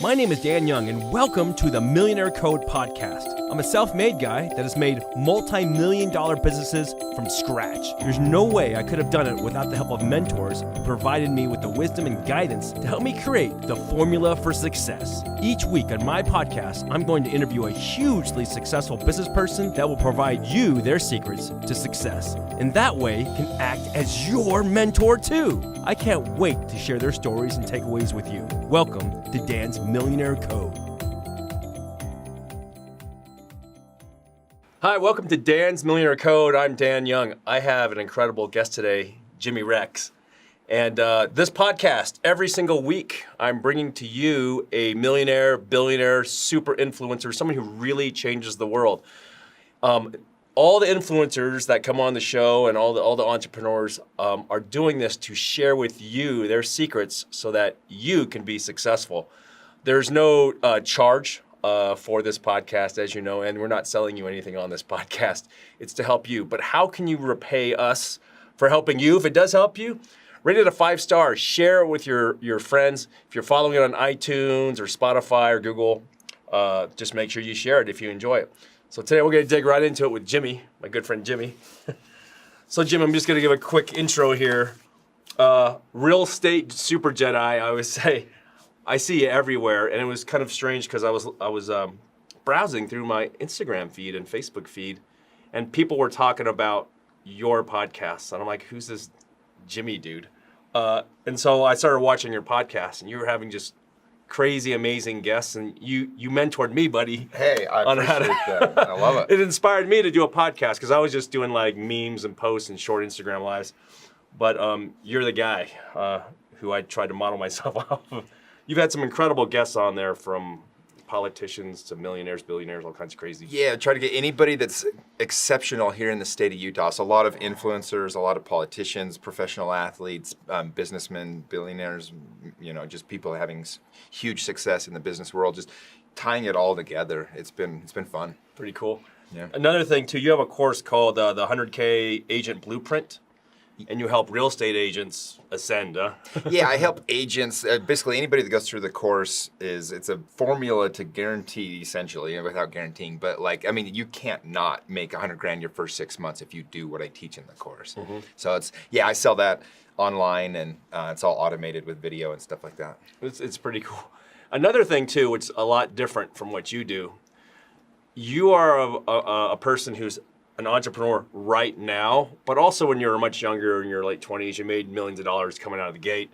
My name is Dan Young, and welcome to the Millionaire Code podcast. I'm a self-made guy that has made multi-million-dollar businesses from scratch. There's no way I could have done it without the help of mentors who provided me with the wisdom and guidance to help me create the formula for success. Each week on my podcast, I'm going to interview a hugely successful business person that will provide you their secrets to success. And that way can act as your mentor too. I can't wait to share their stories and takeaways with you. Welcome to Dan's Millionaire Code. Hi, welcome to Dan's Millionaire Code. I'm Dan Young. I have an incredible guest today, Jimmy Rex. And this podcast, every single week, I'm bringing to you a millionaire, billionaire, super influencer, someone who really changes the world. All the influencers that come on the show and all the entrepreneurs are doing this to share with you their secrets so that you can be successful. There's no charge for this podcast, as you know, and we're not selling you anything on this podcast. It's to help you. But how can you repay us for helping you? If it does help you, rate it a 5-star. Share it with your friends. If you're following it on iTunes or Spotify or Google, just make sure you share it if you enjoy it. So today we're going to dig right into it with Jimmy, my good friend Jimmy. So Jim, I'm just going to give a quick intro here. Real estate super Jedi, I always say. I see you everywhere, and it was kind of strange because I was browsing through my Instagram feed and Facebook feed, and people were talking about your podcast, and I'm like, who's this Jimmy dude? And so I started watching your podcast, and you were having just crazy, amazing guests, and you mentored me, buddy. Hey, I appreciate that. I love it. It inspired me to do a podcast because I was just doing like memes and posts and short Instagram lives. But you're the guy who I tried to model myself off of. You've had some incredible guests on there, from politicians to millionaires, billionaires, all kinds of crazy. Yeah, try to get anybody that's exceptional here in the state of Utah. So a lot of influencers, a lot of politicians, professional athletes, businessmen, billionaires, just people having huge success in the business world, just tying it all together. It's been fun. Pretty cool. Yeah. Another thing too, you have a course called the 100K Agent Blueprint. And you help real estate agents ascend, huh? Yeah, I help agents. Basically, anybody that goes through the course it's a formula to guarantee, essentially, without guaranteeing. But you can't not make $100,000 your first 6 months if you do what I teach in the course. Mm-hmm. So I sell that online, and it's all automated with video and stuff like that. It's pretty cool. Another thing too, which is a lot different from what you do. You are a person who's an entrepreneur right now, but also when you're much younger, in your late 20s, you made millions of dollars coming out of the gate,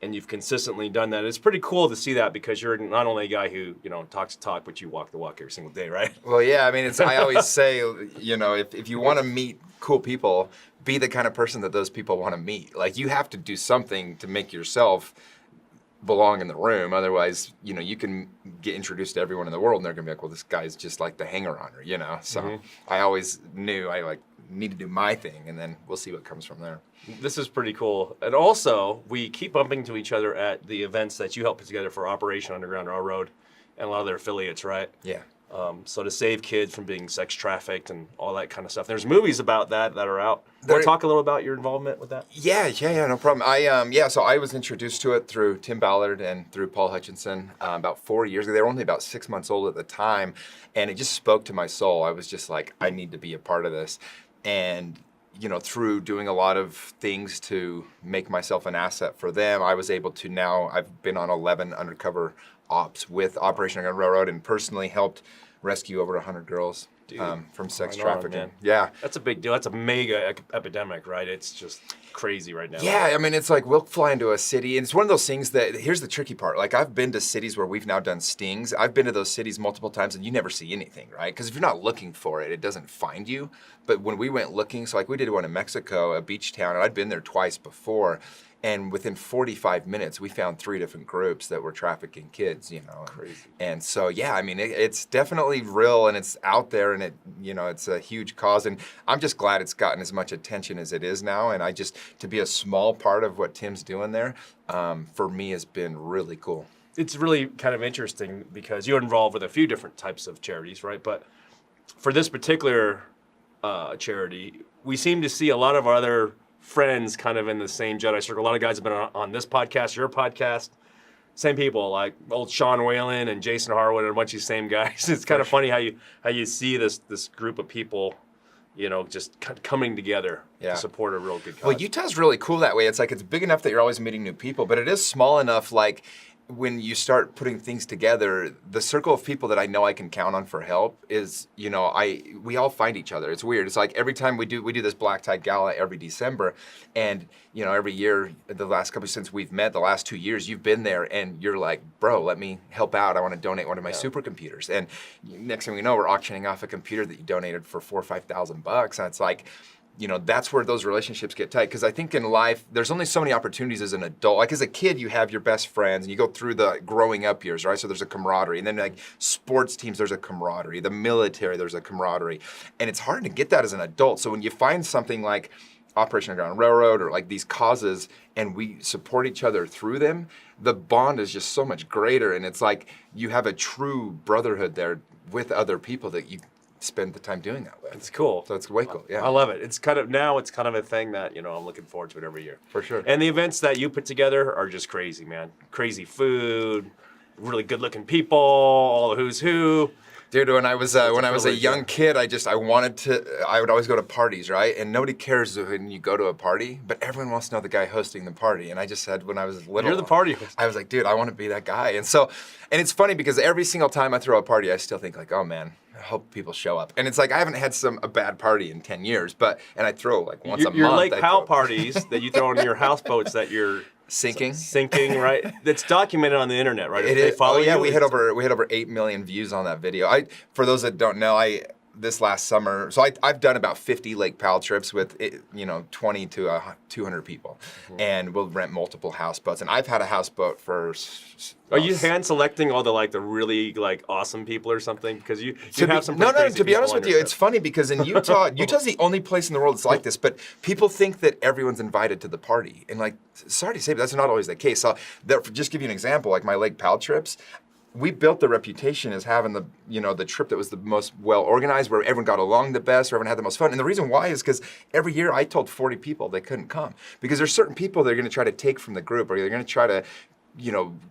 and you've consistently done that. It's pretty cool to see that because you're not only a guy who talks the talk, but you walk the walk every single day, right? Well, yeah. I mean, I always say, if you want to meet cool people, be the kind of person that those people want to meet. Like, you have to do something to make yourself belong in the room. Otherwise, you can get introduced to everyone in the world and they're gonna be like, well, this guy's just like the hanger-oner, So mm-hmm. I always knew I need to do my thing, and then we'll see what comes from there. This is pretty cool. And also, we keep bumping into each other at the events that you help put together for Operation Underground Railroad and a lot of their affiliates, right? Yeah. So to save kids from being sex trafficked and all that kind of stuff. There's movies about that are out. Want to talk a little about your involvement with that? Yeah, no problem. So I was introduced to it through Tim Ballard and through Paul Hutchinson about 4 years ago. They were only about 6 months old at the time, and it just spoke to my soul. I was just like, I need to be a part of this. And through doing a lot of things to make myself an asset for them, I was able to now, I've been on 11 undercover ops with Operation Underground Railroad and personally helped rescue over 100 girls from sex trafficking. Yeah. That's a big deal. That's a mega epidemic, right? It's just crazy right now. Yeah, I mean, it's like we'll fly into a city, and it's one of those things that, here's the tricky part. Like, I've been to cities where we've now done stings. I've been to those cities multiple times, and you never see anything, right? Because if you're not looking for it, it doesn't find you. But when we went looking, so we did one in Mexico, a beach town, and I'd been there twice before. And within 45 minutes, we found 3 different groups that were trafficking kids, Crazy. And so, yeah, I mean, it's definitely real, and it's out there, and it's a huge cause. And I'm just glad it's gotten as much attention as it is now. And to be a small part of what Tim's doing there, for me, has been really cool. It's really kind of interesting because you're involved with a few different types of charities, right? But for this particular charity, we seem to see a lot of other friends kind of in the same Jedi circle. A lot of guys have been on this podcast, your podcast, same people like old Sean Whalen and Jason Harwood and a bunch of these same guys. It's kind of funny how you see this group of people, just coming together to support a real good cause. Well, Utah's really cool that way. It's like it's big enough that you're always meeting new people, but it is small enough like when you start putting things together, the circle of people that I know I can count on for help is, we all find each other. It's weird. It's like every time we do this black tie gala every December, and every year, the last couple since we've met, the last 2 years, you've been there, and you're like, bro, let me help out. I want to donate one of my supercomputers, and next thing we know, we're auctioning off a computer that you donated for $4,000 or $5,000, and it's like, that's where those relationships get tight. Because I think in life, there's only so many opportunities as an adult. Like as a kid, you have your best friends and you go through the growing up years, right? So there's a camaraderie. And then like sports teams, there's a camaraderie. The military, there's a camaraderie. And it's hard to get that as an adult. So when you find something like Operation Underground Railroad or like these causes and we support each other through them, the bond is just so much greater. And it's like you have a true brotherhood there with other people that you spend the time doing that with. It's cool. So it's way cool. Yeah. I love it. It's kind of a thing that, I'm looking forward to it every year. For sure. And the events that you put together are just crazy, man. Crazy food, really good looking people, all the who's who. Dude, when I was a young kid, I would always go to parties, right? And nobody cares when you go to a party, but everyone wants to know the guy hosting the party. And I just said when I was little, you're the party host. I was like, dude, I want to be that guy. And it's funny because every single time I throw a party, I still think like, oh man, I hope people show up. And it's like I haven't had a bad party in 10 years, and I throw like once a month. Your Lake Powell parties that you throw in your houseboats that you're sinking, right? That's documented on the internet, right? It is. Oh yeah, we had over 8 million views on that video. For those that don't know, this last summer, so I've done about 50 Lake Powell trips with 20 to 200 people, and we'll rent multiple houseboats. And I've had a houseboat for. Are you hand selecting all the really awesome people or something? Because you have some. No. To be honest with you, it's funny because in Utah's the only place in the world that's like this. But people think that everyone's invited to the party, and sorry to say, but that's not always the case. So, just give you an example, like my Lake Powell trips. We built the reputation as having the trip that was the most well organized, where everyone got along the best, where everyone had the most fun. And the reason why is because every year I told 40 people they couldn't come because there's certain people they're going to try to take from the group, or they're going to try to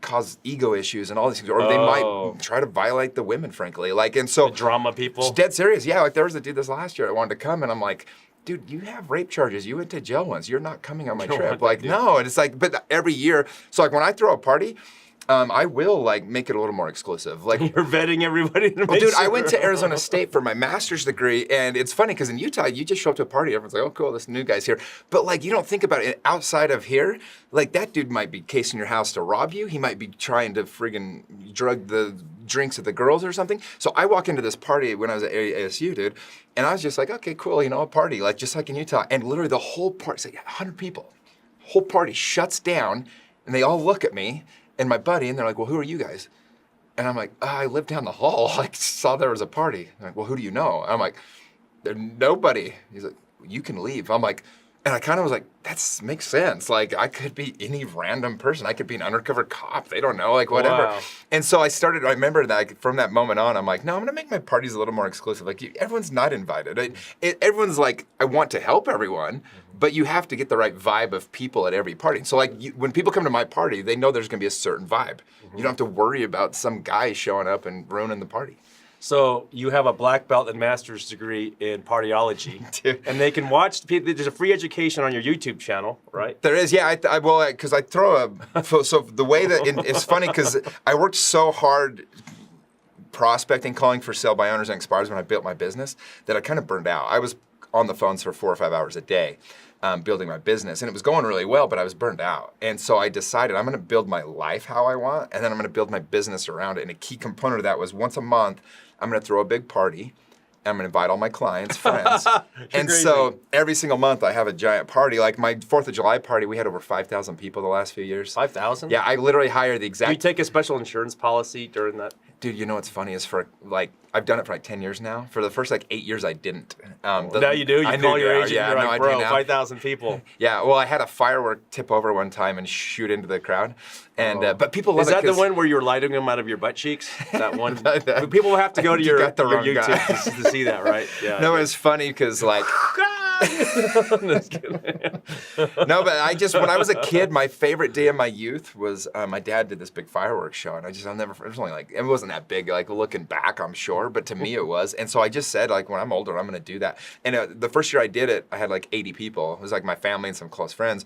cause ego issues and all these things, or they might try to violate the women, frankly. And so the drama people. It's dead serious. Yeah, there was a dude this last year that wanted to come, and I'm like, dude, you have rape charges. You went to jail once. You're not coming on my trip. No. And it's but every year, so when I throw a party, I will make it a little more exclusive. You're vetting everybody. Dude, I went to Arizona State for my master's degree, and it's funny because in Utah, you just show up to a party, everyone's like, "Oh, cool, this new guy's here." But you don't think about it outside of here. That dude might be casing your house to rob you. He might be trying to friggin' drug the drinks at the girls or something. So I walk into this party when I was at ASU, dude, and I was just like, "Okay, cool, a party, just like in Utah." And literally the whole party, it's 100 people, whole party shuts down, and they all look at me and my buddy, and they're like, "Well, who are you guys?" And I'm like, "I live down the hall. Saw there was a party." They're like, "Well, who do you know?" And I'm like, "There's nobody." He's like, "You can leave." I'm like, and I kind of was like, that makes sense. I could be any random person. I could be an undercover cop. They don't know, whatever. Wow. And so I remember that from that moment on, I'm like, no, I'm going to make my parties a little more exclusive. Everyone's not invited. Everyone's I want to help everyone, but you have to get the right vibe of people at every party. So when people come to my party, they know there's going to be a certain vibe. You don't have to worry about some guy showing up and ruining the party. So you have a black belt and master's degree in partyology, and they can watch. There's a free education on your YouTube channel, right? There is, yeah. Because I throw so the way that it's funny because I worked so hard prospecting, calling for sale by owners and expireds when I built my business that I kind of burned out. I was on the phones for 4 or 5 hours a day. Building my business, and it was going really well, but I was burned out. And so I decided I'm going to build my life how I want, and then I'm going to build my business around it. And a key component of that was once a month, I'm going to throw a big party. I'm going to invite all my clients, friends. And crazy. So every single month I have a giant party. My 4th of July party, we had over 5,000 people the last few years. 5,000? Yeah, I literally hire the exact... Do you take a special insurance policy during that? Dude, what's funny is I've done it for 10 years now. For the first 8 years, I didn't. Now you do? You call your agent, you're like, bro, 5,000 people. Yeah, well, I had a firework tip over one time and shoot into the crowd. And but people love it. Is that the one where you're lighting them out of your butt cheeks? That one? People have to go to your YouTube to see that, right? Yeah. No, it's funny because I'm just kidding. No, but when I was a kid, my favorite day of my youth was my dad did this big fireworks show, and I'll never, it was only like, it wasn't that big, like looking back, I'm sure, but to me it was. And so I just said, like, when I'm older, I'm gonna do that. And the first year I did it, I had like 80 people. It was like my family and some close friends.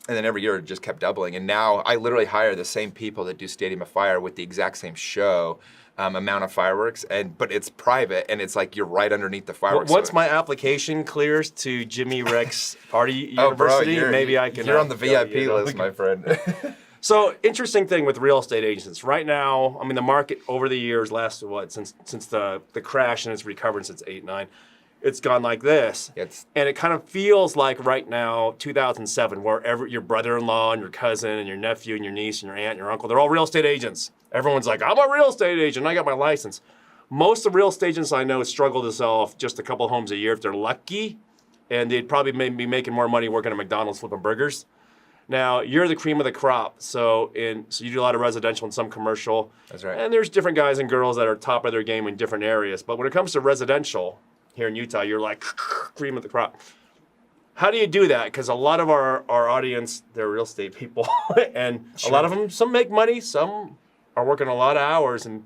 And then every year it just kept doubling. And now I literally hire the same people that do Stadium of Fire with the exact same show. Amount of fireworks, but it's private, and it's like you're right underneath the fireworks. Once my application clears to Jimmy Rex Party Oh, bro, University, maybe I can. You're on the VIP list, my friend. So interesting thing with real estate agents right now. I mean, the market over the years lasted what since the crash, and it's recovered since 8-9. It's gone like this, and it kind of feels like right now, 2007, where your brother-in-law and your cousin and your nephew and your niece and your aunt and your uncle, they're all real estate agents. Everyone's like, I'm a real estate agent, I got my license. Most of the real estate agents I know struggle to sell just a couple homes a year if they're lucky, and they'd probably be making more money working at McDonald's flipping burgers. Now, you're the cream of the crop, so you do a lot of residential and some commercial. That's right. And there's different guys and girls that are top of their game in different areas, but when it comes to residential, here in Utah, you're like cream of the crop. How do you do that? Because a lot of our audience, they're real estate people, and a lot of them, some make money, some are working a lot of hours and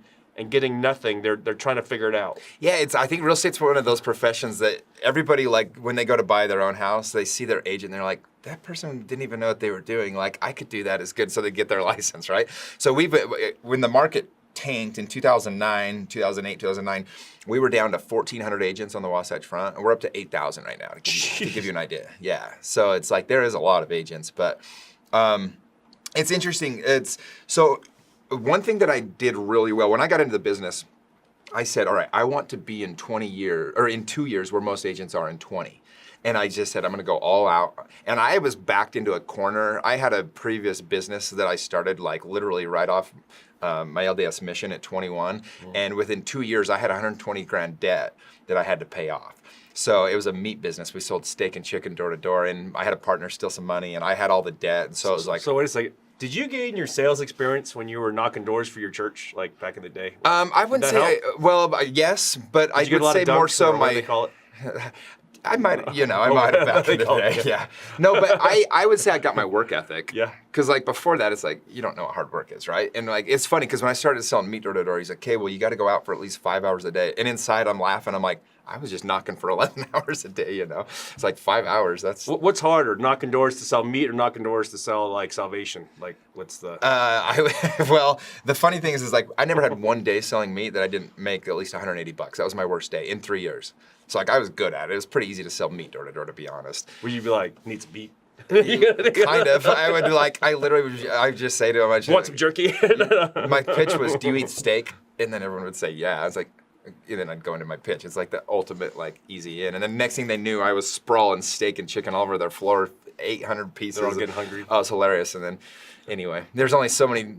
getting nothing. They're trying to figure it out. Yeah, I think real estate's one of those professions that everybody, like, when they go to buy their own house, they see their agent and they're like, that person didn't even know what they were doing. Like, I could do that as good, so they get their license, right? So when the market tanked in 2009, 2008, 2009, we were down to 1,400 agents on the Wasatch Front, and we're up to 8,000 right now, to give you an idea. Yeah, so it's like there is a lot of agents, but it's interesting. So one thing that I did really well, when I got into the business, I said, all right, I want to be in 20 years, or in 2 years where most agents are in 20. And I just said, I'm gonna go all out. And I was backed into a corner. I had a previous business that I started like literally right off my LDS mission at 21. And within 2 years, I had 120 grand debt that I had to pay off. So it was a meat business. We sold steak and chicken door to door, and I had a partner steal some money, and I had all the debt. And so it was like. So wait a second. Did you gain your sales experience when you were knocking doors for your church, like back in the day? I wouldn't say, yes, but I would say more so my. What do they call it? I might have back in the day, yeah. No, but I would say I got my work ethic. Yeah. Because like before that, it's like, you don't know what hard work is, right? And like, it's funny because when I started selling meat door to door, he's like, okay, well, you got to go out for at least 5 hours a day. And inside I'm laughing. I'm like, I was just knocking for 11 hours a day, you know? It's like 5 hours, that's... What's harder, knocking doors to sell meat or knocking doors to sell like salvation? Like, what's the... Well, the funny thing is like, I never had one day selling meat that I didn't make at least 180 bucks. That was my worst day in 3 years. So like, I was good at it. It was pretty easy to sell meat door to door, to be honest. Would you be like, need some meat? Kind of. I would like, I would just say to him, want some jerky? My pitch was, do you eat steak? And then everyone would say, yeah. I was like, and then I'd go into my pitch. It's like the ultimate like easy in. And then next thing they knew, I was sprawling steak and chicken all over their floor, 800 pieces. They're all getting hungry. Oh, it was hilarious. And then anyway, there's only so many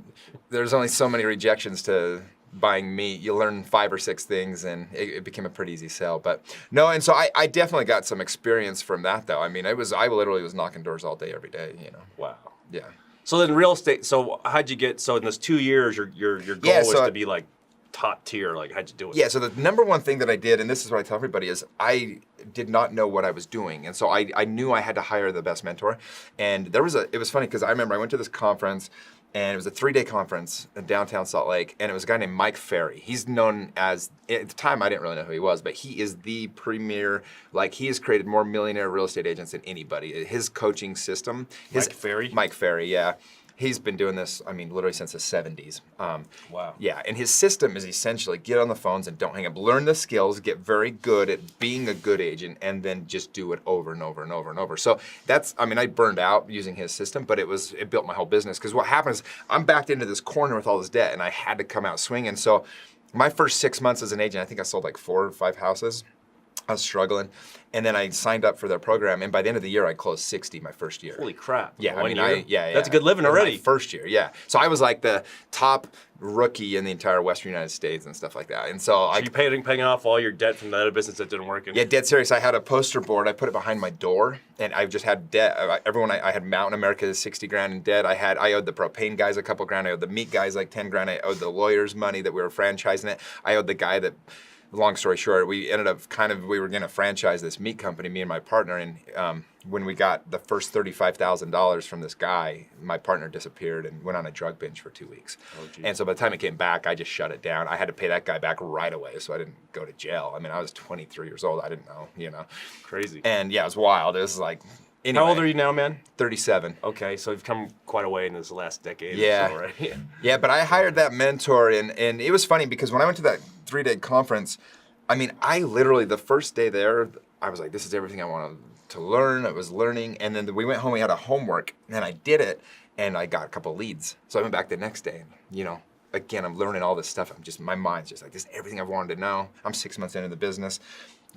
rejections to buying meat. You learn 5 or 6 things, and it became a pretty easy sell. But no, and so I definitely got some experience from that, though. I mean, I literally was knocking doors all day, every day. You know. Wow. Yeah. So then, real estate. So how'd you get? So in those 2 years, your goal was to be like top tier. Like, how'd you do it? Yeah. So the number one thing that I did, and this is what I tell everybody, is I did not know what I was doing, and so I knew I had to hire the best mentor. And it was funny because I remember I went to this conference. And it was a 3-day conference in downtown Salt Lake, and it was a guy named Mike Ferry. He's known as, at the time I didn't really know who he was, but he is the premier, like he has created more millionaire real estate agents than anybody. His coaching system. Mike Ferry? Mike Ferry, yeah. He's been doing this, I mean, literally since the 70s. Wow. Yeah, and his system is essentially get on the phones and don't hang up. Learn the skills, get very good at being a good agent, and then just do it over and over and over and over. So I burned out using his system, but it built my whole business. Because what happens, I'm backed into this corner with all this debt, and I had to come out swinging. So my first 6 months as an agent, I think I sold like 4 or 5 houses. I was struggling, and then I signed up for their program, and by the end of the year, I closed 60 my first year. Holy crap! Yeah, yeah. That's a good living already. My first year, yeah. So I was like the top rookie in the entire Western United States and stuff like that. And so you paying off all your debt from the other business that didn't work. Yeah, dead serious. I had a poster board. I put it behind my door, and I just had debt. I had Mountain America 60 grand in debt. I owed the propane guys a couple grand. I owed the meat guys like 10 grand. I owed the lawyers money that we were franchising it. I owed the guy that long story short, we ended up we were going to franchise this meat company, me and my partner. And when we got the first $35,000 from this guy, my partner disappeared and went on a drug binge for 2 weeks. Oh, geez. And so by the time it came back, I just shut it down. I had to pay that guy back right away, so I didn't go to jail. I mean, I was 23 years old. I didn't know. Crazy. And yeah, it was wild. It was like, anyway, How old are you now, man? 37. Okay, so you've come quite a way in this last decade Yeah. or so, right? Yeah, but I hired that mentor, and it was funny because when I went to that 3-day conference, I mean, I literally, the first day there, I was like, this is everything I wanted to learn. I was learning, and then we went home, we had a homework, and I did it, and I got a couple leads. So I went back the next day, and again, I'm learning all this stuff. My mind's just like, this is everything I've wanted to know. I'm 6 months into the business.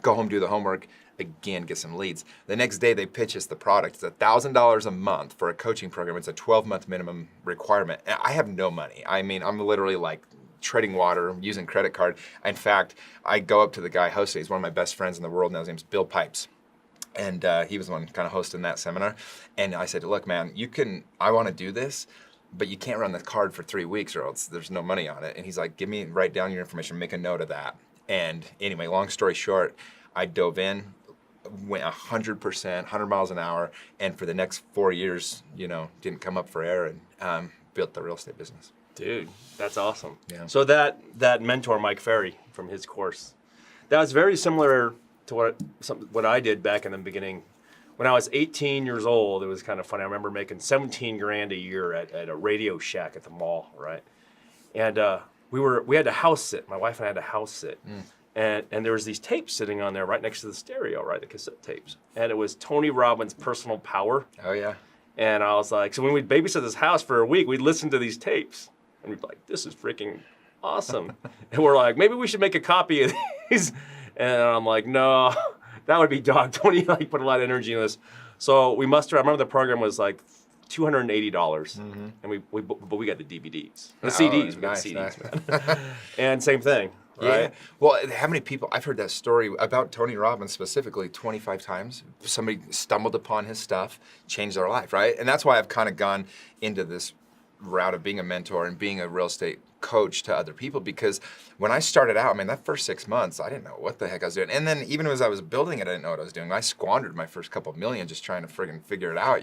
Go home, do the homework, again, get some leads. The next day, they pitch us the product. It's $1,000 a month for a coaching program. It's a 12-month minimum requirement. And I have no money. I mean, I'm literally like treading water, using credit card. In fact, I go up to the guy hosting. He's one of my best friends in the world now. His name's Bill Pipes. And he was the one kind of hosting that seminar. And I said, look, man, I want to do this, but you can't run the card for 3 weeks or else there's no money on it. And he's like, write down your information, make a note of that. And anyway, long story short, I dove in, went 100%, 100 miles an hour, and for the next 4 years, didn't come up for air, and built the real estate business. Dude, that's awesome. Yeah. So that mentor, Mike Ferry, from his course, that was very similar to what I did back in the beginning. When I was 18 years old, it was kind of funny. I remember making 17 grand a year at a Radio Shack at the mall, right? And we had to house sit. My wife and I had to house sit. And there was these tapes sitting on there right next to the stereo, right, the cassette tapes. And it was Tony Robbins' Personal Power. Oh, yeah. And I was like, so when we'd babysit this house for a week, we'd listen to these tapes. And we'd be like, this is freaking awesome. And we're like, maybe we should make a copy of these. And I'm like, no, that would be dog. Tony put a lot of energy in this. So I remember the program was like $280, and but we got the DVDs, the CDs, we got the CDs, man. And same thing, right? Yeah. Well, how many people, I've heard that story about Tony Robbins specifically 25 times. Somebody stumbled upon his stuff, changed their life, right? And that's why I've kind of gone into this route of being a mentor and being a real estate coach to other people, because when I started out, that first 6 months, I didn't know what the heck I was doing. And then even as I was building it, I didn't know what I was doing. I squandered my first couple million just trying to friggin' figure it out,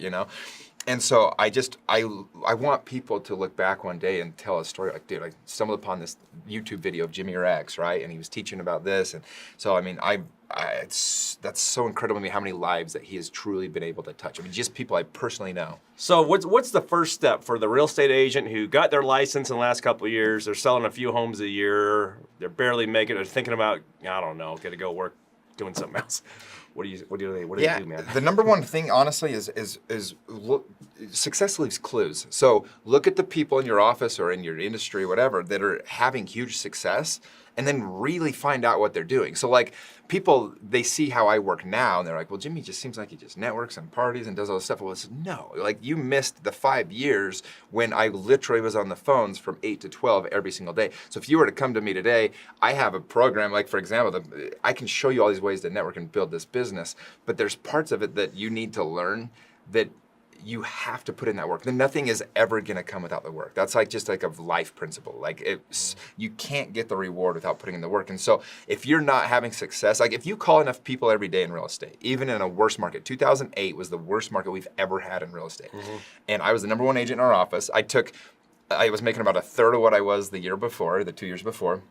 And so I want people to look back one day and tell a story like, dude, I stumbled upon this YouTube video of Jimmy Rex, right? And he was teaching about this. And so, that's so incredible to me how many lives that he has truly been able to touch. Just people I personally know. So what's the first step for the real estate agent who got their license in the last couple of years? They're selling a few homes a year. They're barely making it. They're thinking about, I don't know, got to go work doing something else. What do they do, man? The number one thing, honestly, is look, success leaves clues. So look at the people in your office or in your industry, whatever, that are having huge success, and then really find out what they're doing. So like people, they see how I work now, and they're like, well, Jimmy just seems like he just networks and parties and does all this stuff. Well, it's no, like you missed the 5 years when I literally was on the phones from 8 to 12 every single day. So if you were to come to me today, I have a program, like for example, I can show you all these ways to network and build this business, but there's parts of it that you need to learn that you have to put in that work. Then nothing is ever gonna come without the work. That's just like a life principle. Like you can't get the reward without putting in the work. And so if you're not having success, like if you call enough people every day in real estate, even in a worse market, 2008 was the worst market we've ever had in real estate. And I was the #1 agent in our office. I was making about a third of what I was the 2 years before.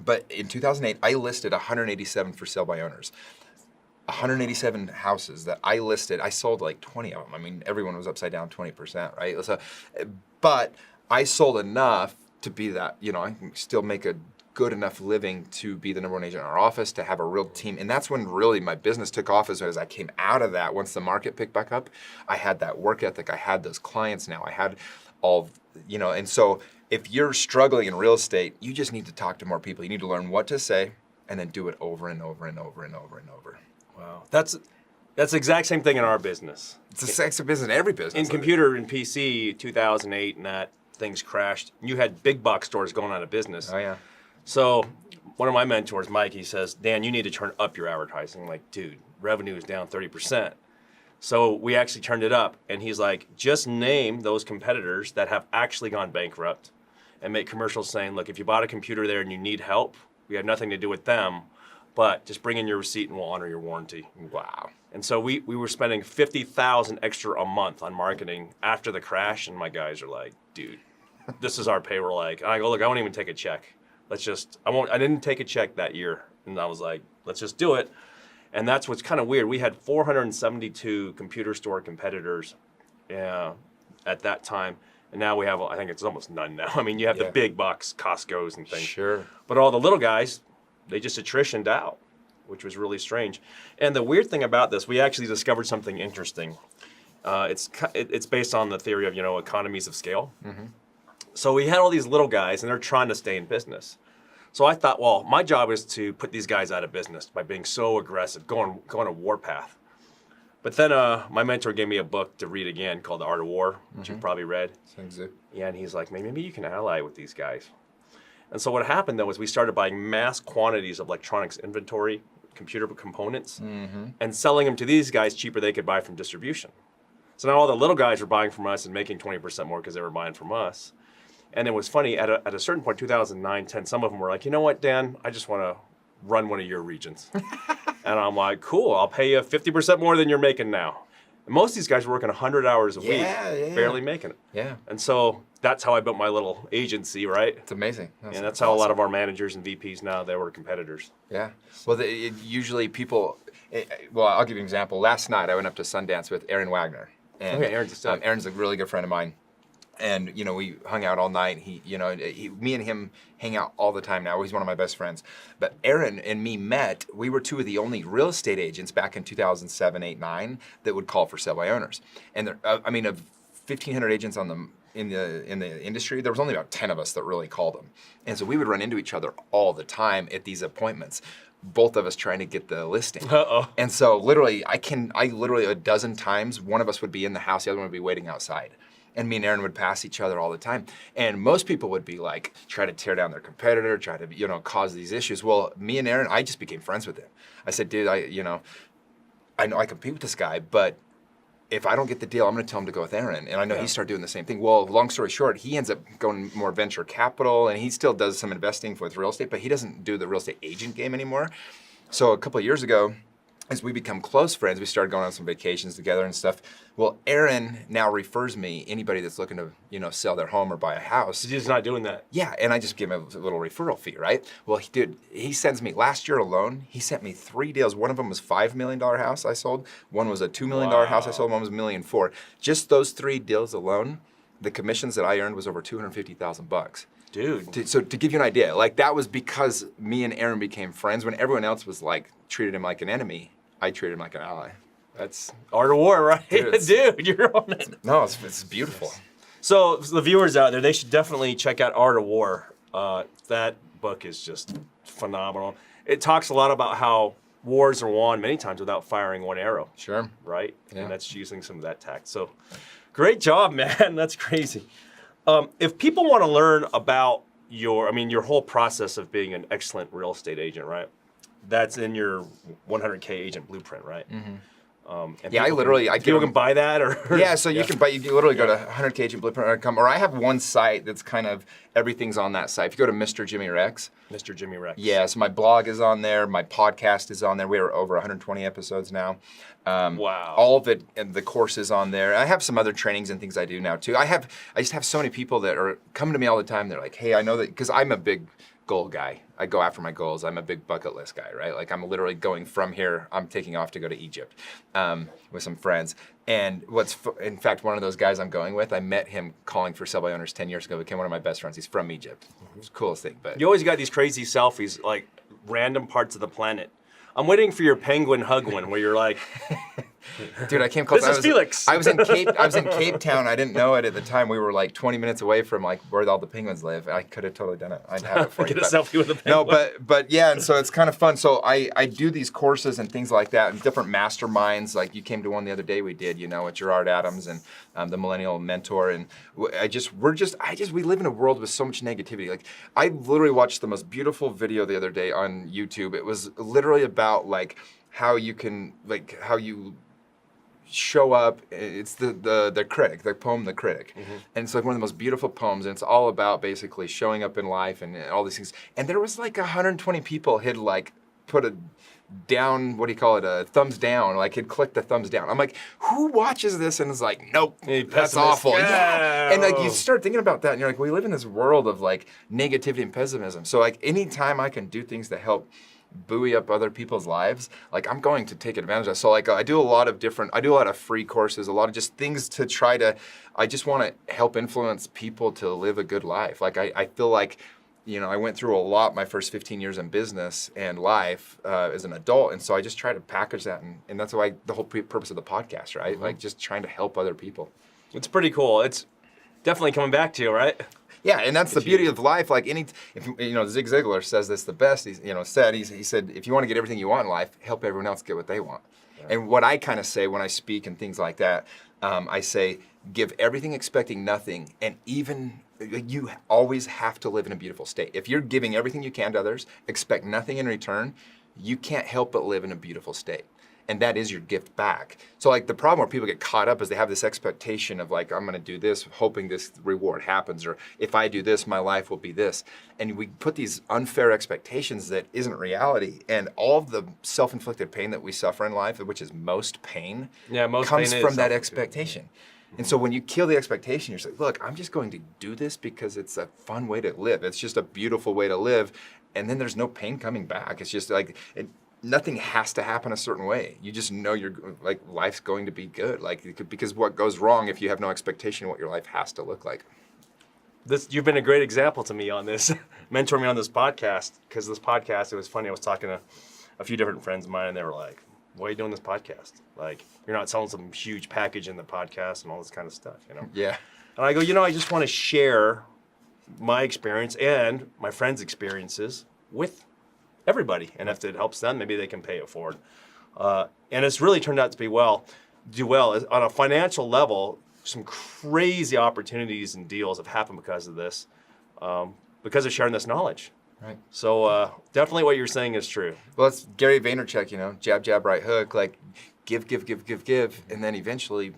But in 2008, I listed 187 for sale by owners. 187 houses that I listed, I sold like 20 of them. Everyone was upside down 20%, right? So, but I sold enough to be that, I can still make a good enough living to be the #1 agent in our office, to have a real team. And that's when really my business took off, as I came out of that. Once the market picked back up, I had that work ethic. I had those clients now. I had all, and so if you're struggling in real estate, you just need to talk to more people. You need to learn what to say and then do it over and over and over and over and over. Wow, that's the exact same thing in our business. It's the sex of business in every business. In computer and PC, 2008, and that things crashed. You had big box stores going out of business. Oh yeah. So one of my mentors, Mike, he says, Dan, you need to turn up your advertising. I'm like, dude, revenue is down 30%. So we actually turned it up, and he's like, just name those competitors that have actually gone bankrupt, and make commercials saying, look, if you bought a computer there and you need help, We have nothing to do with them, but just bring in your receipt and we'll honor your warranty. Wow. And so we were spending $50,000 extra a month on marketing after the crash, and my guys are like, dude, this is our pay. We're like, and I go, look, I won't even take a check. I didn't take a check that year. And I was like, let's just do it. And that's what's kind of weird. We had 472 computer store competitors at that time. And now we have, I think it's almost none now. I mean, you have the big box Costco's and things. Sure. But all the little guys, they just attritioned out, which was really strange. And the weird thing about this, we actually discovered something interesting. It's based on the theory of, economies of scale. Mm-hmm. So we had all these little guys, and they're trying to stay in business. So I thought, well, my job is to put these guys out of business by being so aggressive, going a warpath. But then my mentor gave me a book to read again called The Art of War, which you've probably read. Yeah, and he's like, maybe you can ally with these guys. And so what happened, though, is we started buying mass quantities of electronics inventory, computer components, and selling them to these guys cheaper they could buy from distribution. So now all the little guys were buying from us and making 20% more because they were buying from us. And it was funny, at a certain point, 2009, 10, some of them were like, you know what, Dan, I just want to run one of your regions. And I'm like, cool, I'll pay you 50% more than you're making now. And most of these guys were working 100 hours a week, barely making it. Yeah. And so that's how I built my little agency, right? It's amazing. And that's how a lot of our managers and VPs now, they were competitors. Yeah. Well, usually people, I'll give you an example. Last night, I went up to Sundance with Aaron Wagner. And, Aaron's a really good friend of mine. And, we hung out all night. Me and him hang out all the time now. He's one of my best friends. But Aaron and me met, we were two of the only real estate agents back in 2007, 8, 9 that would call for sale by owners. And of 1,500 agents in the industry, there was only about 10 of us that really called them. And so we would run into each other all the time at these appointments, both of us trying to get the listing. Uh-oh. And so literally, I literally a dozen times, one of us would be in the house, the other one would be waiting outside. And me and Aaron would pass each other all the time. And most people would be like, try to tear down their competitor, try to, cause these issues. Well, me and Aaron, I just became friends with him. I said, dude, I know I compete with this guy, but if I don't get the deal, I'm going to tell him to go with Aaron. And I know he started doing the same thing. Well, long story short, he ends up going more venture capital, and he still does some investing with real estate, but he doesn't do the real estate agent game anymore. So a couple of years ago, as we become close friends, we started going on some vacations together and stuff. Well, Aaron now refers me, anybody that's looking to, sell their home or buy a house. He's not doing that. Yeah, and I just give him a little referral fee, right? Well, he sends me, last year alone, he sent me 3 deals. One of them was $5 million house I sold. One was a $2 million house I sold. One was $1.4 million. Just those 3 deals alone, the commissions that I earned was over $250,000. Dude. So to give you an idea, that was because me and Aaron became friends. When everyone else was treated him like an enemy, I treated him like an ally. That's Art of War, right? Dude, you're on it. No, it's beautiful. So the viewers out there, they should definitely check out Art of War. That book is just phenomenal. It talks a lot about how wars are won many times without firing one arrow. Sure. Right? Yeah. And that's using some of that tact. So great job, man. That's crazy. If people want to learn about your whole process of being an excellent real estate agent, right? That's in your 100K agent blueprint, right? Mm-hmm. People can buy that, or so you can buy. You can literally go to 100kagentblueprint.com, or I have one site that's kind of everything's on that site. If you go to Mr. Jimmy Rex, Mr. Jimmy Rex. Yeah, so my blog is on there. My podcast is on there. We are over 120 episodes now. Wow. All of it, and the course is on there. I have some other trainings and things I do now too. I just have so many people that are coming to me all the time. They're like, hey, I know that, because I'm a big goal guy. I go after my goals. I'm a big bucket list guy, right? I'm literally going from here. I'm taking off to go to Egypt with some friends. And in fact, one of those guys I'm going with, I met him calling for sell by owners 10 years ago. Became one of my best friends. He's from Egypt. It's the coolest thing. But you always got these crazy selfies, like random parts of the planet. I'm waiting for your penguin hug one where you're like, dude, I came close. This is Felix. I was in Cape Town. I didn't know it at the time. We were 20 minutes away from where all the penguins live. I could have totally done it. I'd have it for you. Get a selfie with a penguin. No, but yeah, and so it's kind of fun. So I do these courses and things like that, and different masterminds. Like you came to one the other day. We did, with Gerard Adams and the Millennial Mentor, and we live in a world with so much negativity. I literally watched the most beautiful video the other day on YouTube. It was literally about how you can show up. It's the critic, the poem, The Critic. And it's like one of the most beautiful poems, and it's all about basically showing up in life and all these things. And there was like 120 people had like put a down, what do you call it, a thumbs down, like had clicked the thumbs down. I'm like, who watches this and is like, nope, that's awful. Yeah. And like you start thinking about that and you're like, we live in this world of like negativity and pessimism. So like anytime I can do things to help buoy up other people's lives, like I'm going to take advantage of it. So like I do a lot of free courses, a lot of just things to try to, I just want to help influence people to live a good life. Like I feel like, you know, I went through a lot my first 15 years in business and life as an adult. And so I just try to package that. And that's why the whole purpose of the podcast, right? Like just trying to help other people. It's pretty cool. It's definitely coming back to you, right? Yeah, and that's the beauty of life. Like if you know, Zig Ziglar says this the best. He said, if you want to get everything you want in life, help everyone else get what they want. Yeah. And what I kind of say when I speak and things like that, I say, give everything expecting nothing, and even you always have to live in a beautiful state. If you're giving everything you can to others, expect nothing in return, you can't help but live in a beautiful state. And that is your gift back. So like the problem where people get caught up is they have this expectation of like, I'm gonna do this, hoping this reward happens, or if I do this, my life will be this. And we put these unfair expectations that isn't reality. And all of the self-inflicted pain that we suffer in life, which is most pain, comes from that expectation. And so when you kill the expectation, you're just like, look, I'm just going to do this because it's a fun way to live. It's just a beautiful way to live. And then there's no pain coming back. It's just like, nothing has to happen a certain way. You just know like life's going to be good. Like because what goes wrong if you have no expectation of what your life has to look like. You've been a great example to me on this, mentoring me on this podcast. Because this podcast, it was funny. I was talking to a few different friends of mine, and they were like, "Why are you doing this podcast? Like, you're not selling some huge package in the podcast and all this kind of stuff, you know?" Yeah. And I go, I just want to share my experience and my friends' experiences with everybody. And if it helps them, maybe they can pay it forward. And it's really turned out to do well. On a financial level, some crazy opportunities and deals have happened because of this, because of sharing this knowledge. Right. So definitely what you're saying is true. Well, it's Gary Vaynerchuk, you know, jab, jab, right hook, like give, and then eventually,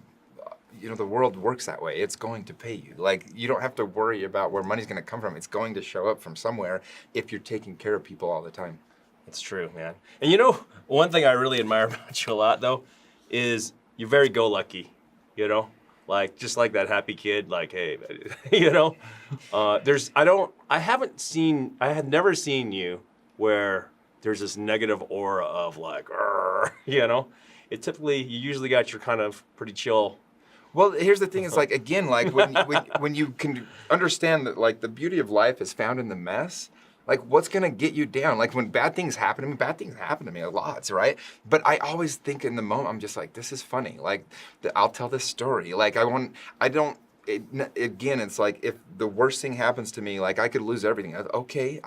you know, the world works that way. It's going to pay you. Like, you don't have to worry about where money's going to come from. It's going to show up from somewhere if you're taking care of people all the time. It's true, man. And you know, one thing I really admire about you a lot, though, is you're very go-lucky, you know? Like, just like that happy kid, like, hey, you know? I had never seen you where there's this negative aura of like, you know? You usually got your kind of pretty chill. Well, here's the thing is like, again, like when you can understand that like the beauty of life is found in the mess, like what's gonna get you down? Like when bad things happen to me a lot, right? But I always think in the moment, I'm just like, this is funny. Like I'll tell this story. Like again, it's like if the worst thing happens to me, like I could lose everything. Okay,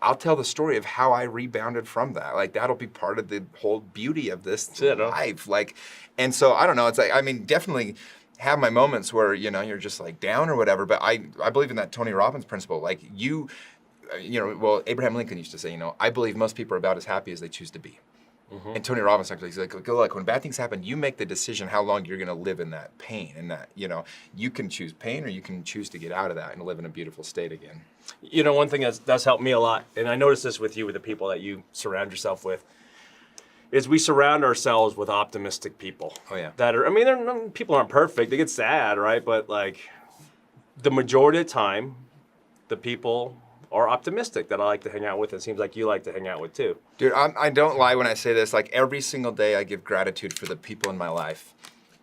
I'll tell the story of how I rebounded from that. Like that'll be part of the whole beauty of this life. Like, and so I don't know. It's like, I mean, definitely have my moments where, you know, you're just like down or whatever. But I believe in that Tony Robbins principle. Like you know, well, Abraham Lincoln used to say, you know, I believe most people are about as happy as they choose to be. Mm-hmm. And Tony Robbins actually, he's like, look, when bad things happen, you make the decision how long you're going to live in that pain, and that, you know, you can choose pain or you can choose to get out of that and live in a beautiful state again. You know, one thing that's helped me a lot, and I noticed this with you, with the people that you surround yourself with, is we surround ourselves with optimistic people. Oh yeah. That are, I mean, people aren't perfect. They get sad, right? But like the majority of the time, the people are optimistic that I like to hang out with. It seems like you like to hang out with too. Dude, I don't lie when I say this. Like every single day I give gratitude for the people in my life.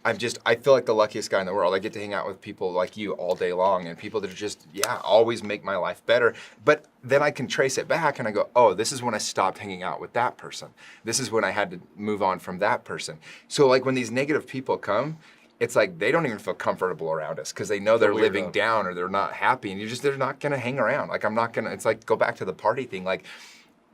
I feel like the luckiest guy in the world. I get to hang out with people like you all day long, and people that are just, always make my life better. But then I can trace it back and I go, oh, this is when I stopped hanging out with that person. This is when I had to move on from that person. So like when these negative people come, it's like they don't even feel comfortable around us because they know they're living down or they're not happy, and they're not gonna hang around. Like it's like, go back to the party thing. Like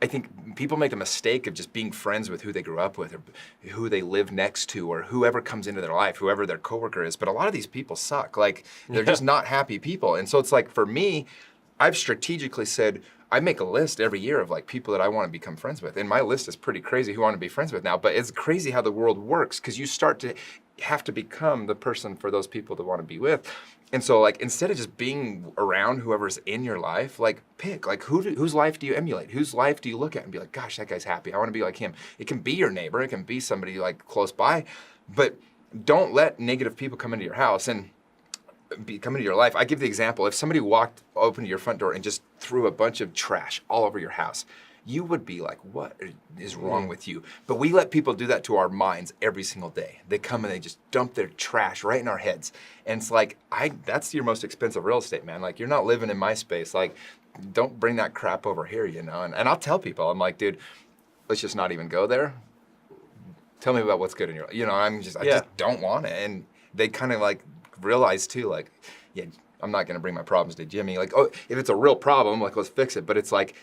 I think people make the mistake of just being friends with who they grew up with or who they live next to or whoever comes into their life, whoever their coworker is. But a lot of these people suck. Like they're just not happy people. And so it's like, for me, I've strategically said, I make a list every year of like people that I want to become friends with. And my list is pretty crazy who I want to be friends with now, but it's crazy how the world works because you start to have to become the person for those people to want to be with. And so like, instead of just being around whoever's in your life, like pick, like whose life do you emulate? Whose life do you look at and be like, gosh, that guy's happy. I want to be like him. It can be your neighbor. It can be somebody like close by, but don't let negative people come into your house and come into your life. I give the example, if somebody opened your front door and just threw a bunch of trash all over your house, you would be like, what is wrong with you? But we let people do that to our minds every single day. They come and they just dump their trash right in our heads. And it's like, that's your most expensive real estate, man. Like, you're not living in my space. Like, don't bring that crap over here, you know? And I'll tell people, I'm like, dude, let's just not even go there. Tell me about what's good in your life. You know, I just don't want it. And they kind of like realize too, like, yeah, I'm not gonna bring my problems to Jimmy. Like, oh, if it's a real problem, like, let's fix it. But it's like,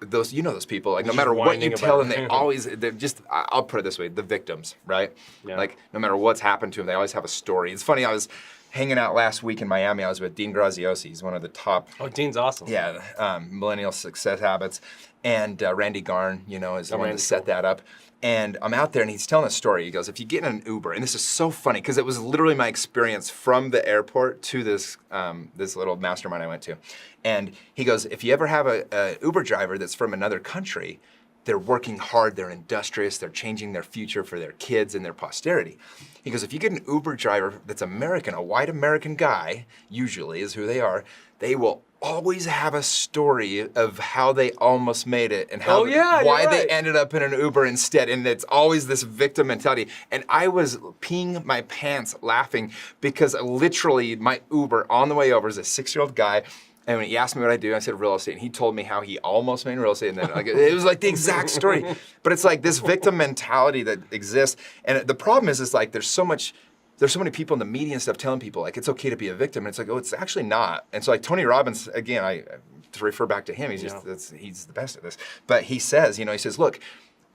those people, like, no matter what you tell them, they're just, I'll put it this way, the victims, right? Yeah. Like, no matter what's happened to them, they always have a story. It's funny, I was hanging out last week in Miami. I was with Dean Graziosi. He's one of the top. Oh, Dean's awesome. Yeah, Millennial Success Habits. And Randy Garn, you know, is the one that set that up. And I'm out there and he's telling a story. He goes, if you get in an Uber, and this is so funny because it was literally my experience from the airport to this little mastermind I went to. And he goes, if you ever have a Uber driver that's from another country, they're working hard, they're industrious, they're changing their future for their kids and their posterity. He goes, if you get an Uber driver that's American, a white American guy, usually is who they are, they will always have a story of how they almost made it and how why they ended up in an Uber instead. And it's always this victim mentality. And I was peeing my pants laughing because literally my Uber on the way over is a 6-year-old guy. And when he asked me what I do, I said real estate. And he told me how he almost made real estate. And then like, it was like the exact story. But it's like this victim mentality that exists. And the problem is like there's so many people in the media and stuff telling people like it's okay to be a victim. And it's like, oh, it's actually not. And so like Tony Robbins, again, to refer back to him, he's the best at this. But he says, look,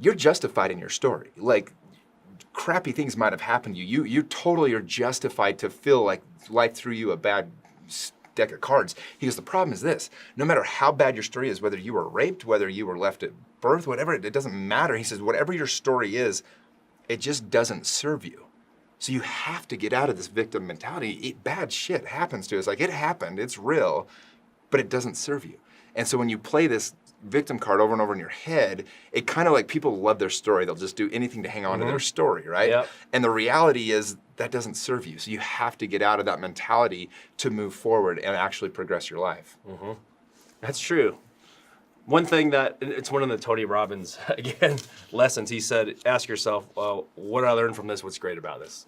you're justified in your story. Like, crappy things might have happened to you. You totally are justified to feel like life threw you a bad deck of cards. He goes, the problem is this, no matter how bad your story is, whether you were raped, whether you were left at birth, whatever, it doesn't matter. He says, whatever your story is, it just doesn't serve you. So you have to get out of this victim mentality. Bad shit happens to us. Like, it happened, it's real, but it doesn't serve you. And so when you play this victim card over and over in your head, it kind of like people love their story. They'll just do anything to hang on to their story, right? Yep. And the reality is that doesn't serve you. So you have to get out of that mentality to move forward and actually progress your life. Mm-hmm. That's true. One thing that, it's one of the Tony Robbins, again, lessons, he said, ask yourself, what did I learn from this? What's great about this?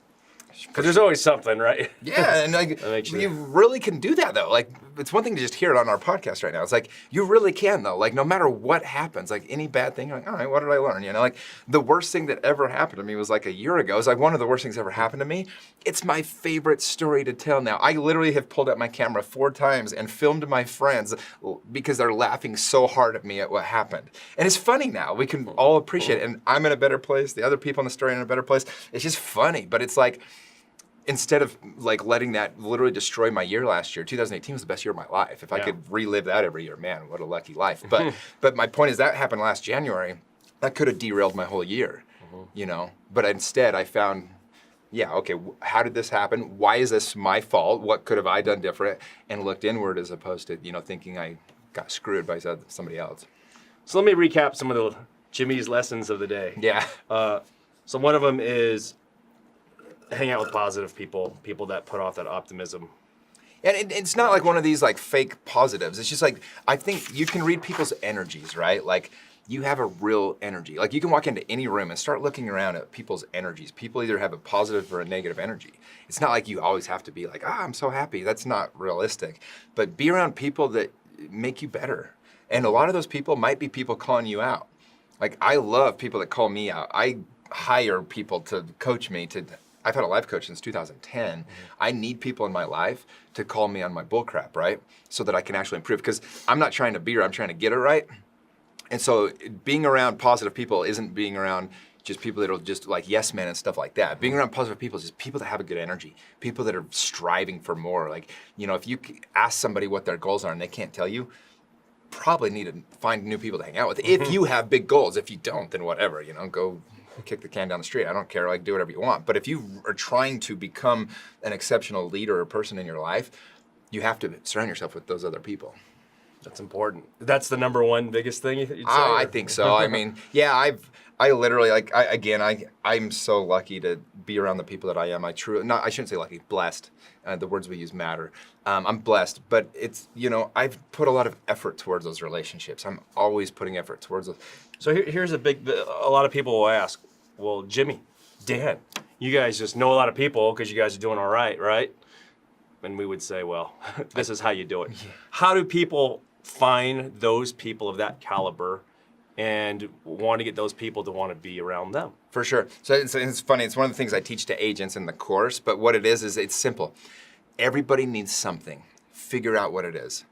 Because there's always something, right? Yeah, and like you really can do that though. Like, it's one thing to just hear it on our podcast right now. It's like you really can though. Like, no matter what happens, like any bad thing, you're like, all right, what did I learn? You know, like the worst thing that ever happened to me was like a year ago. It was like one of the worst things ever happened to me. It's my favorite story to tell now. I literally have pulled out my camera 4 times and filmed my friends because they're laughing so hard at me at what happened. And it's funny now. We can all appreciate it. And I'm in a better place. The other people in the story are in a better place. It's just funny, but it's like, instead of like letting that literally destroy my year last year, 2018 was the best year of my life. If I could relive that every year, man, what a lucky life. But my point is that happened last January. That could have derailed my whole year, you know? But instead I found, okay, how did this happen? Why is this my fault? What could have I done different? And looked inward as opposed to, thinking I got screwed by somebody else. So let me recap some of the Jimmy's lessons of the day. Yeah. So one of them is, hang out with positive people that put off that optimism. And it's not like one of these like fake positives. It's just like, I think you can read people's energies, right? Like, you have a real energy. Like, you can walk into any room and start looking around at people's energies. People either have a positive or a negative energy. It's not like you always have to be like, I'm so happy. That's not realistic. But be around people that make you better. And a lot of those people might be people calling you out. Like, I love people that call me out. I hire people to coach me I've had a life coach since 2010. I need people in my life to call me on my bullcrap, right? So that I can actually improve. Because I'm not trying to be her, I'm trying to get it right. And so being around positive people isn't being around just people that are just like yes men and stuff like that. Being around positive people is just people that have a good energy, people that are striving for more. Like, if you ask somebody what their goals are and they can't tell you, probably need to find new people to hang out with. If you have big goals. If you don't, then whatever, go kick the can down the street. I don't care. Like, do whatever you want. But if you are trying to become an exceptional leader or person in your life, you have to surround yourself with those other people. That's important. That's the number one biggest thing you'd say? Oh, I think so. I mean, yeah, I literally, like, I'm so lucky to be around the people that I am. I shouldn't say lucky, blessed. The words we use matter. I'm blessed, but it's, I've put a lot of effort towards those relationships. I'm always putting effort towards those. So here's a lot of people will ask, well, Jimmy, Dan, you guys just know a lot of people because you guys are doing all right, right? And we would say, well, this is how you do it. Yeah. How do people find those people of that caliber and want to get those people to want to be around them? For sure. So it's funny. It's one of the things I teach to agents in the course, but what it is it's simple. Everybody needs something. Figure out what it is.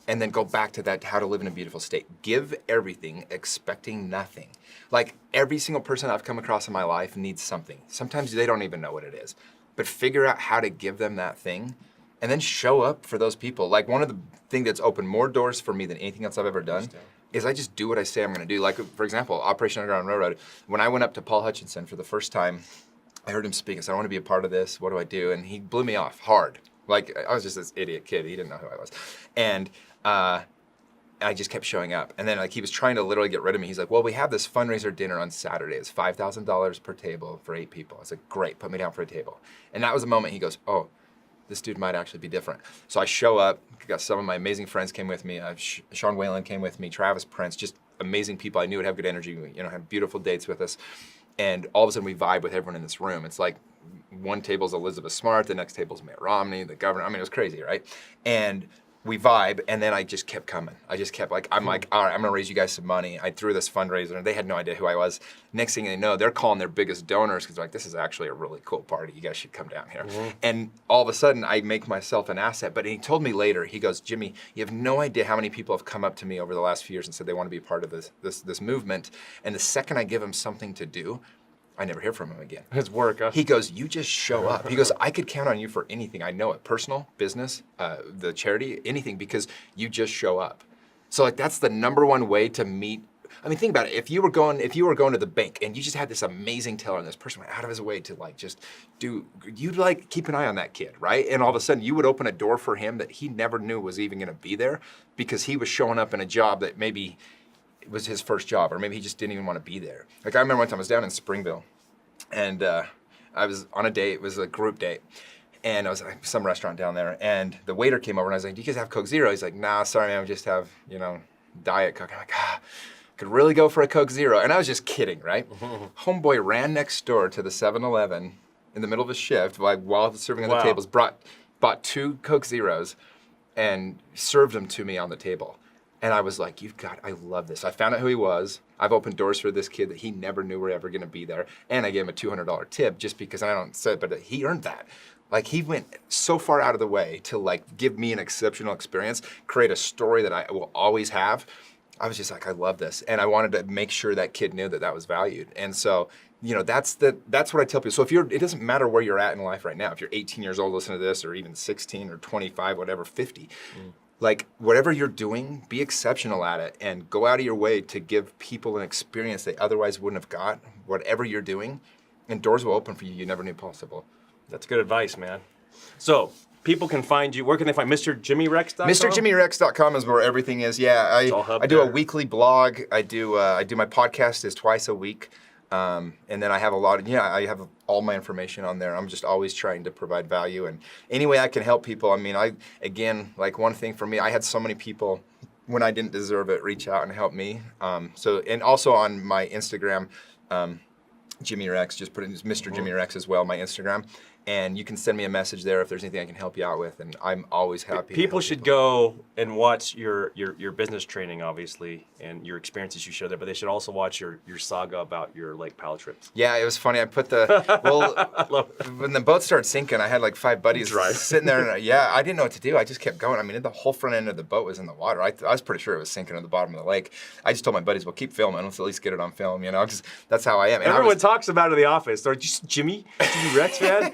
And then go back to that, how to live in a beautiful state. Give everything, expecting nothing. Like, every single person I've come across in my life needs something. Sometimes they don't even know what it is. But figure out how to give them that thing, and then show up for those people. Like, one of the things that's opened more doors for me than anything else I've ever done is I just do what I say I'm gonna do. Like, for example, Operation Underground Railroad. When I went up to Paul Hutchinson for the first time, I heard him speak. I said, I wanna be a part of this, what do I do? And he blew me off hard. Like, I was just this idiot kid, he didn't know who I was. And I just kept showing up. And then, like, he was trying to literally get rid of me. He's like, well, we have this fundraiser dinner on Saturday. It's $5,000 per table for 8 people. I was like, great, put me down for a table. And that was the moment he goes, oh, this dude might actually be different. So I show up, got some of my amazing friends came with me. Sean Whalen came with me, Travis Prince, just amazing people. I knew would have good energy, have beautiful dates with us. And all of a sudden we vibe with everyone in this room. It's like one table's Elizabeth Smart, the next table's Mitt Romney, the governor. I mean, it was crazy, right? And we vibe, and then I just kept coming. I just kept I'm like, all right, I'm gonna raise you guys some money. I threw this fundraiser, and they had no idea who I was. Next thing they know, they're calling their biggest donors because they're like, this is actually a really cool party. You guys should come down here. Mm-hmm. And all of a sudden, I make myself an asset. But he told me later, he goes, Jimmy, you have no idea how many people have come up to me over the last few years and said they want to be a part of this movement. And the second I give them something to do, I never hear from him again. His work, huh? He goes, you just show up. He goes, I could count on you for anything. I know it, personal, business, the charity, anything, because you just show up. So, like, that's the number one way to meet. I mean, think about it. If you were going to the bank and you just had this amazing teller and this person went out of his way to, like, just you'd, like, keep an eye on that kid, right? And all of a sudden you would open a door for him that he never knew was even gonna be there because he was showing up in a job that maybe it was his first job, or maybe he just didn't even want to be there. Like, I remember one time I was down in Springville, and I was on a date. It was a group date, and I was at some restaurant down there, and the waiter came over, and I was like, do you guys have Coke Zero? He's like, nah, sorry, man, we just have, Diet Coke. I'm like, could really go for a Coke Zero. And I was just kidding, right? Homeboy ran next door to the 7-Eleven in the middle of his shift, while serving on the tables, bought 2 Coke Zeros, and served them to me on the table. And I was like, I love this. I found out who he was. I've opened doors for this kid that he never knew were ever gonna be there. And I gave him a $200 tip just because I don't say it, but he earned that. Like, he went so far out of the way to, like, give me an exceptional experience, create a story that I will always have. I was just like, I love this. And I wanted to make sure that kid knew that was valued. And so, that's what I tell people. So it doesn't matter where you're at in life right now. If you're 18 years old listening to this, or even 16 or 25, whatever, 50. Like, whatever you're doing, be exceptional at it and go out of your way to give people an experience they otherwise wouldn't have got, whatever you're doing, and doors will open for you never knew possible. That's good advice, man. So, people can find you. Where can they find MrJimmyRex.com? MrJimmyRex.com is where everything is. Yeah, I do a weekly blog. I do my podcast is twice a week. And then I have I have all my information on there. I'm just always trying to provide value, and any way I can help people. I mean, one thing for me, I had so many people when I didn't deserve it reach out and help me. And also on my Instagram, Jimmy Rex, just put it in Mr. Jimmy Rex as well, my Instagram. And you can send me a message there if there's anything I can help you out with, and I'm always happy. People should go and watch your business training, obviously, and your experiences you share there, but they should also watch your saga about your Lake Powell trips. Yeah, it was funny. I put when the boat started sinking, I had like 5 buddies sitting there, and I didn't know what to do. I just kept going. I mean, the whole front end of the boat was in the water. I was pretty sure it was sinking at the bottom of the lake. I just told my buddies, well, keep filming. Let's at least get it on film, because that's how I am. And everyone talks about it in the office. They're like, Jimmy Rex, man.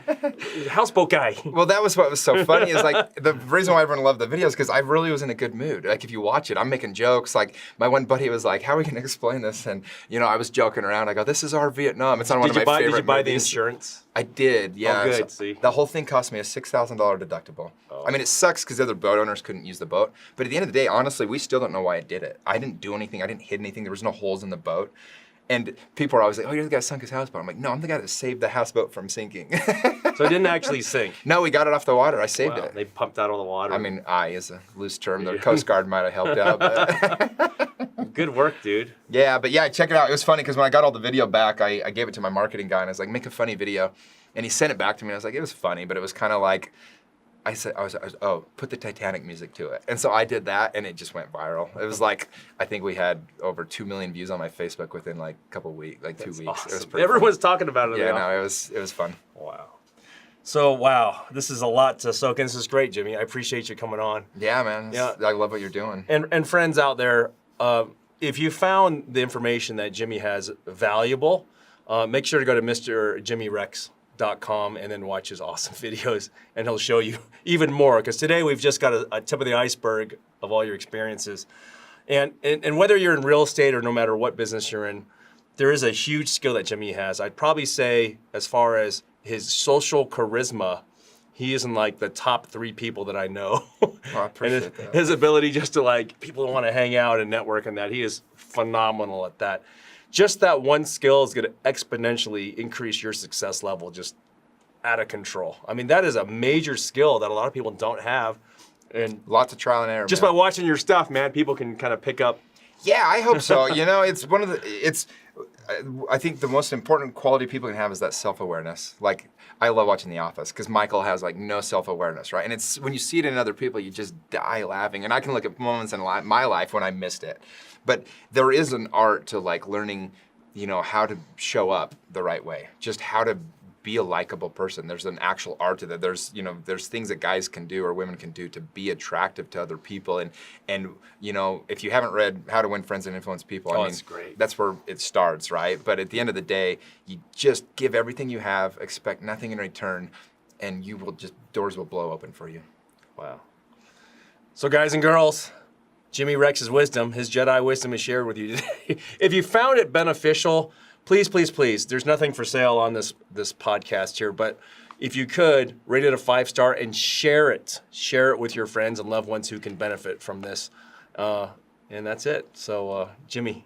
Houseboat guy. Well, that was what was so funny is like the reason why everyone loved the video is because I really was in a good mood. Like if you watch it, I'm making jokes. Like my one buddy was like, "How are we gonna explain this?" And I was joking around. I go, "This is our Vietnam." It's on one of my favorite Did you buy the movies. insurance? I did, yeah. Oh, good. See, the whole thing cost me a $6,000 deductible. Oh. I mean, it sucks because the other boat owners couldn't use the boat. But at the end of the day, honestly, we still don't know why I did it. I didn't do anything. I didn't hit anything. There was no holes in the boat. And people are always like, "Oh, you're the guy who sunk his houseboat." I'm like, "No, I'm the guy that saved the houseboat from sinking." So it didn't actually sink. No, we got it off the water. I saved it. They pumped out all the water. I mean, I is a loose term. The Coast Guard might have helped out. But good work, dude. yeah, but yeah, check it out. It was funny because when I got all the video back, I gave it to my marketing guy and I was like, "Make a funny video." And he sent it back to me and I was like, it was funny, but it was kind of like, I was, oh, put the Titanic music to it. And so I did that and it just went viral. It was like, I think we had over 2 million views on my Facebook within like a couple weeks, like 2 weeks. Awesome. It was pretty Everyone's fun. talking about it. Yeah, now. no, it was fun. Wow. So, wow, this is a lot to soak in. This is great, Jimmy. I appreciate you coming on. Yeah, man. Yeah. I love what you're doing. And friends out there, if you found the information that Jimmy has valuable, make sure to go to MrJimmyRex.com and then watch his awesome videos, and he'll show you even more. Because today we've just got a tip of the iceberg of all your experiences. And whether you're in real estate or no matter what business you're in, there is a huge skill that Jimmy has. I'd probably say, as far as his social charisma, he is in like the top 3 people that I know. Oh, I appreciate that. His ability just to like, people want to hang out and network and that, he is phenomenal at that. Just that one skill is going to exponentially increase your success level just out of control. I mean, that is a major skill that a lot of people don't have. And lots of trial and error. Just man. by watching your stuff, man, people can kind of pick up. Yeah, I hope so. It's one of the, I think the most important quality people can have is that self-awareness. Like, I love watching The Office because Michael has like no self-awareness, right? And it's when you see it in other people, you just die laughing. And I can look at moments in my life when I missed it. But there is an art to like learning, how to show up the right way, just how to be a likable person. There's an actual art to that. There's things that guys can do or women can do to be attractive to other people. And if you haven't read How to Win Friends and Influence People, I mean, that's great. That's where it starts, right? But at the end of the day, you just give everything you have, expect nothing in return, and doors will blow open for you. Wow. So guys and girls, Jimmy Rex's wisdom, his Jedi wisdom is shared with you today. If you found it beneficial, please, please, please, there's nothing for sale on this podcast here, but if you could, rate it a 5-star and share it. Share it with your friends and loved ones who can benefit from this. And that's it. So, Jimmy.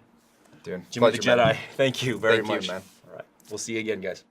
Dude, Jimmy the pleasure, Jedi, man. thank you very Thank you, much. man. All right. We'll see you again, guys.